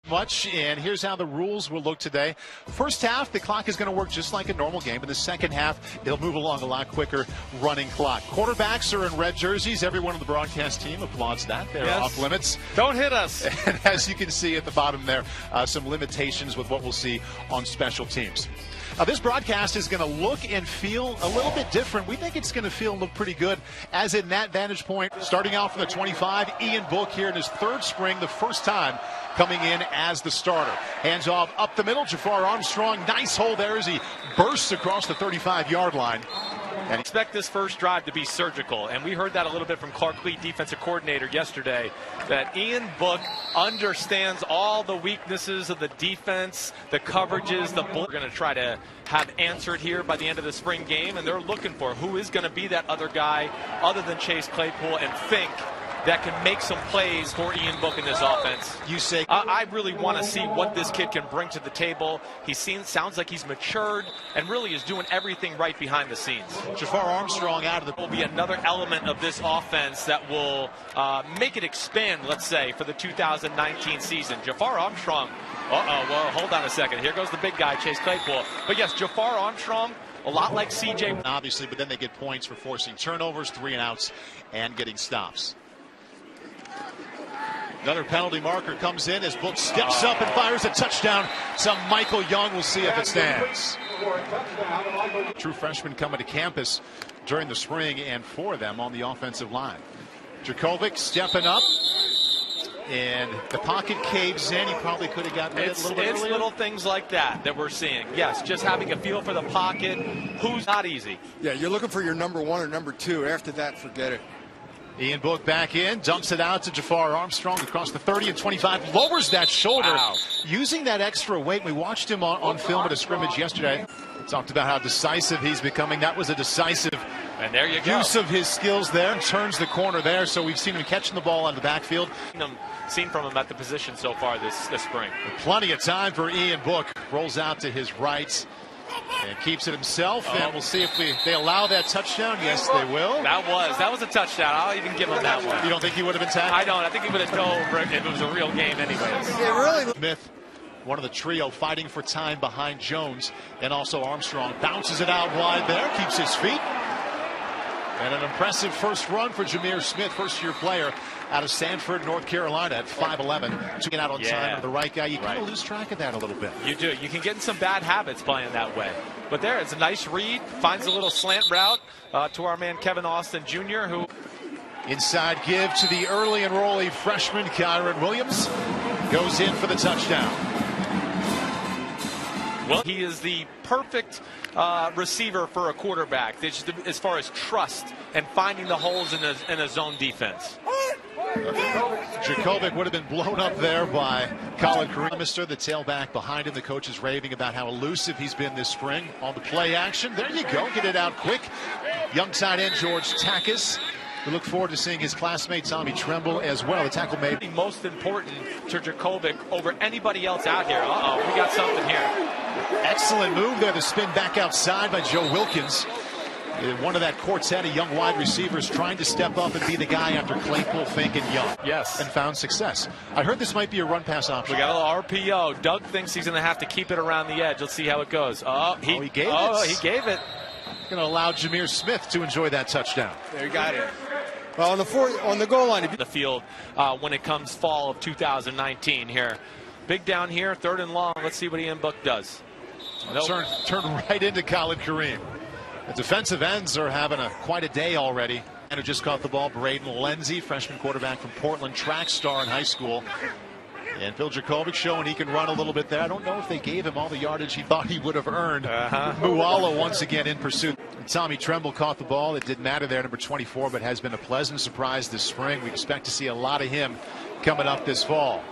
Much, and here's how the rules will look today. First half, the clock is going to work just like a normal game. In the second half, it'll move along a lot quicker, running clock. Quarterbacks are in red jerseys. Everyone on the broadcast team applauds that. They're off limits. Don't hit us. And as you can see at the bottom there, some limitations with what we'll see on special teams. This broadcast is going to look and feel a little bit different. We think it's going to feel and look pretty good as in that vantage point. Starting out from the 25, Ian Book here in his third spring, the first time coming in as the starter. Hands off up the middle, Jafar Armstrong. Nice hole there as he bursts across the 35-yard line. And expect this first drive to be surgical, and we heard that a little bit from Clark Lee, defensive coordinator, yesterday, that Ian Book understands all the weaknesses of the defense, the coverages, we're going to try to have answered here by the end of the spring game, and they're looking for who is going to be that other guy other than Chase Claypool and Fink that can make some plays for Ian Book in this offense. You say I really want to see what this kid can bring to the table. Sounds like he's matured and really is doing everything right behind the scenes. Jafar Armstrong out of the will be another element of this offense that will make it expand, let's say, for the 2019 season. Jafar Armstrong, well, hold on a second. Here goes the big guy, Chase Claypool. But yes, Jafar Armstrong, a lot like CJ. Obviously, but then they get points for forcing turnovers, 3 and outs, and getting stops. Another penalty marker comes in as Book steps up and fires a touchdown. Some Michael Young. Will see if it stands. True freshman coming to campus during the spring, and for them on the offensive line. Dracovic stepping up, and the pocket caves in. He probably could have gotten it a little bit earlier. It's little things like that we're seeing. Yes, just having a feel for the pocket. Who's not easy. Yeah, you're looking for your number 1 or number 2. After that, forget it. Ian Book back in, dumps it out to Jafar Armstrong across the 30 and 25, lowers that shoulder. Wow. Using that extra weight. We watched him on film at a scrimmage yesterday. Talked about how decisive he's becoming. That was a decisive there you go. Use of his skills there. Turns the corner there, so we've seen him catching the ball out of the backfield. Seen from him at the position so far this spring. Plenty of time for Ian Book. Rolls out to his right and keeps it himself, and we'll see if they allow that touchdown. Yes, they will. That was a touchdown. I'll even give him that one. You don't think he would have been tackled? I don't. I think he would have dove if it was a real game anyways. Yeah, really. Smith, one of the trio, fighting for time behind Jones, and also Armstrong bounces it out wide there, keeps his feet. And an impressive first run for Jameer Smith, first-year player out of Sanford, North Carolina at 5'11", to get out on time to the right guy. You kind of lose track of that a little bit. You do. You can get in some bad habits playing that way. But there, it's a nice read. Finds a little slant route to our man Kevin Austin Jr., who... Inside give to the early enrollee freshman Kyron Williams. Goes in for the touchdown. Well, he is the perfect receiver for a quarterback as far as trust and finding the holes in a zone defense. Dracovic would have been blown up there by Colin Kareem. The tailback behind him. The coach is raving about how elusive he's been this spring on the play action. There you go. Get it out quick. Young tight end George Takis. We look forward to seeing his classmate Tommy Tremble as well. The tackle made. The most important to Dracovic over anybody else out here. We got something here. Excellent move there. The spin back outside by Joe Wilkins. One of that quartet of young wide receivers trying to step up and be the guy after Claypool, Fink, and Young. Yes. And found success. I heard this might be a run-pass option. We got a little RPO. Doug thinks he's going to have to keep it around the edge. Let's see how it goes. He gave it. He gave it. Going to allow Jameer Smith to enjoy that touchdown. There you got it. Well, on the goal line. The field when it comes fall of 2019 here. Big down here, 3rd and long. Let's see what Ian Book does. Turn right into Colin Kareem. The defensive ends are having quite a day already. And who just caught the ball, Braden Lenzy, freshman quarterback from Portland, track star in high school. And Bill Dracovic showing he can run a little bit there. I don't know if they gave him all the yardage he thought he would have earned. Muala once again in pursuit. And Tommy Tremble caught the ball. It didn't matter there, number 24, but has been a pleasant surprise this spring. We expect to see a lot of him coming up this fall.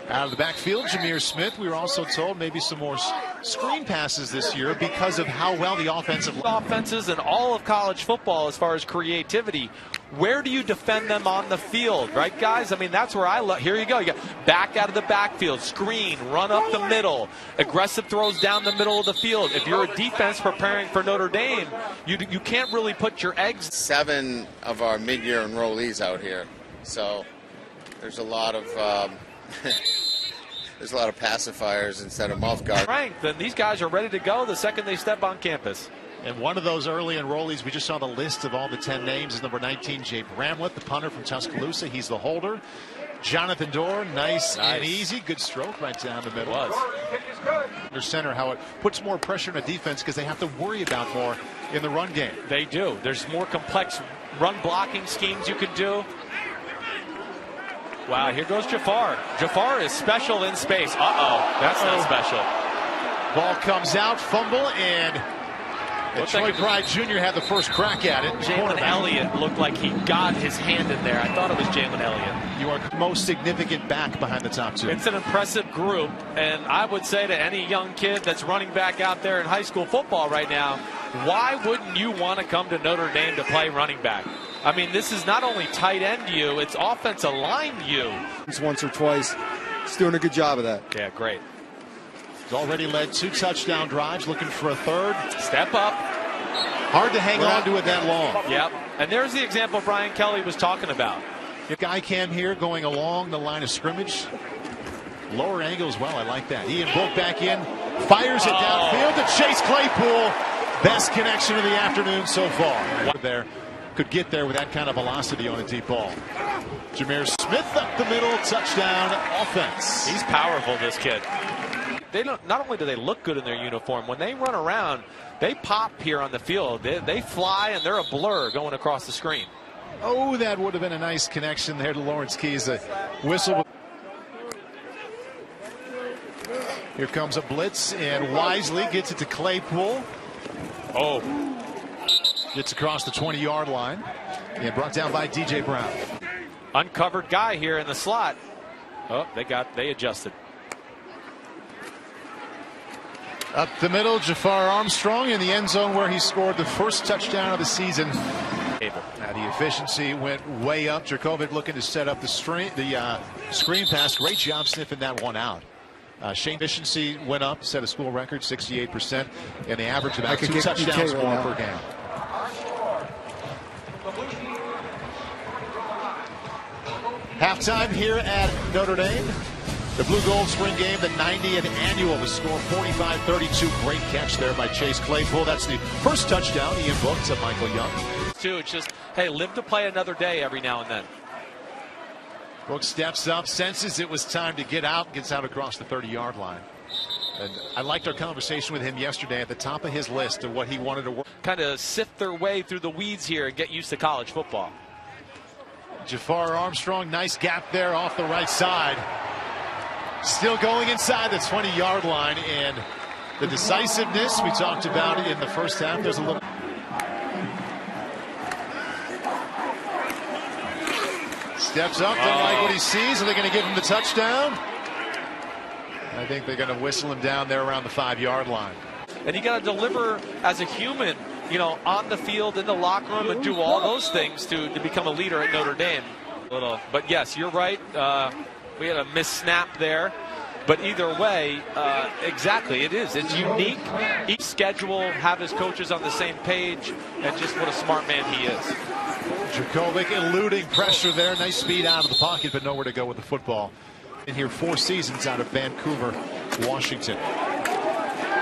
Out of the backfield, Jameer Smith. We were also told maybe some more screen passes this year because of how well the offenses in all of college football as far as creativity. Where do you defend them on the field, right, guys? I mean, that's where I love. Here you go. You got back out of the backfield, screen, run up the middle, aggressive throws down the middle of the field. If you're a defense preparing for Notre Dame, you can't really put your eggs. 7 of our mid-year enrollees out here, so there's a lot of There's a lot of pacifiers instead of mouth guard. Strength, and these guys are ready to go the second they step on campus. And one of those early enrollees, we just saw the list of all the 10 names, is number 19, Jay Bramlett, the punter from Tuscaloosa. He's the holder. Jonathan Dorr, nice and easy. Good stroke right down the middle. Under center, how it puts more pressure on a defense because they have to worry about more in the run game. They do. There's more complex run blocking schemes you can do. Wow, here goes Jafar. Jafar is special in space. Uh-oh, that's not special. Ball comes out, fumble, and Troy Pride Jr. had the first crack at it. Jalen Elliott looked like he got his hand in there. I thought it was Jalen Elliott. You are the most significant back behind the top two. It's an impressive group, and I would say to any young kid that's running back out there in high school football right now, why wouldn't you want to come to Notre Dame to play running back? I mean, this is not only tight end you, it's offensive line you. Once or twice. He's doing a good job of that. Yeah, great. He's already led 2 touchdown drives, looking for a third. Step up. Hard to hang on to it that long. Yep. And there's the example Brian Kelly was talking about. Guy cam here going along the line of scrimmage. Lower angle as well. I like that. Ian Book back in. Fires it downfield to Chase Claypool. Best connection of the afternoon so far. There could get there with that kind of velocity on a deep ball. Jameer Smith up the middle. Touchdown offense. He's powerful, this kid. They don't, not only do they look good in their uniform, when they run around, they pop here on the field. They fly, and they're a blur going across the screen. Oh, that would have been a nice connection there to Lawrence Keys. A whistle. Here comes a blitz, and wisely gets it to Claypool. Oh. Gets across the 20-yard line and brought down by DJ Brown. Uncovered guy here in the slot. Oh, they adjusted. Up the middle, Jafar Armstrong in the end zone where he scored the first touchdown of the season. Now the efficiency went way up. Dracovic looking to set up the screen pass. Great job sniffing that one out. Shane efficiency went up, set a school record, 68%, and they averaged about 2 touchdowns more per game. Halftime here at Notre Dame. The Blue Gold Spring Game, the 90th annual. The score 45-32. Great catch there by Chase Claypool. That's the first touchdown. Ian Book to Michael Young. It's just, hey, live to play another day every now and then. Book steps up, senses it was time to get out, gets out across the 30-yard line. And I liked our conversation with him yesterday at the top of his list of what he wanted to work. Kind of sift their way through the weeds here and get used to college football. Jafar Armstrong, nice gap there off the right side. Still going inside the 20-yard line, and the decisiveness we talked about in the first half. There's a little. Steps up, doesn't like what he sees. Are they going to give him the touchdown? I think they're going to whistle him down there around the 5-yard line. And you got to deliver as a human, you know, on the field, in the locker room, and do all those things to become a leader at Notre Dame. But yes, you're right. We had a missed snap there. But either way, exactly, it is. It's unique. Each schedule, have his coaches on the same page, and just what a smart man he is. Dracovic eluding pressure there. Nice speed out of the pocket, but nowhere to go with the football. In here 4 seasons out of Vancouver, Washington.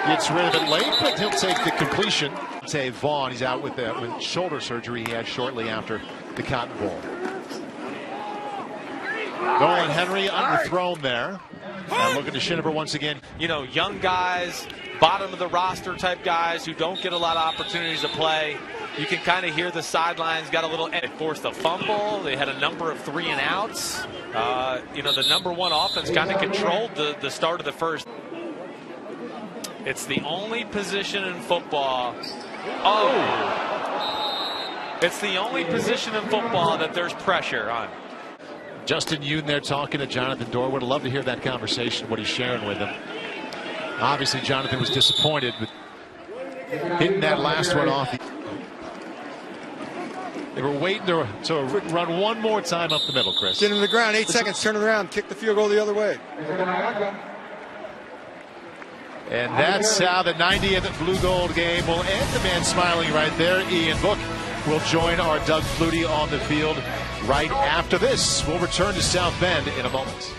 Gets rid of it late, but he'll take the completion. Tay Vaughn, he's out with shoulder surgery he had shortly after the Cotton Bowl. Nolan Henry underthrown there. Looking to Schinover once again. You know, young guys, bottom of the roster type guys who don't get a lot of opportunities to play. You can kind of hear the sidelines got a little. They forced a fumble. They had a number of 3 and outs. You know, the #1 offense kind of controlled the start of the first. It's the only position in football. Oh! It's the only position in football that there's pressure on. Justin Yoon there talking to Jonathan Dorr. Would have loved to hear that conversation, what he's sharing with him. Obviously, Jonathan was disappointed, but hitting that last one off. They were waiting to run one more time up the middle, Chris. Get him to the ground, 8 seconds, turn it around, kick the field goal the other way. And that's how the 90th Blue Gold game will end. The man smiling right there, Ian Book, will join our Doug Flutie on the field right after this. We'll return to South Bend in a moment.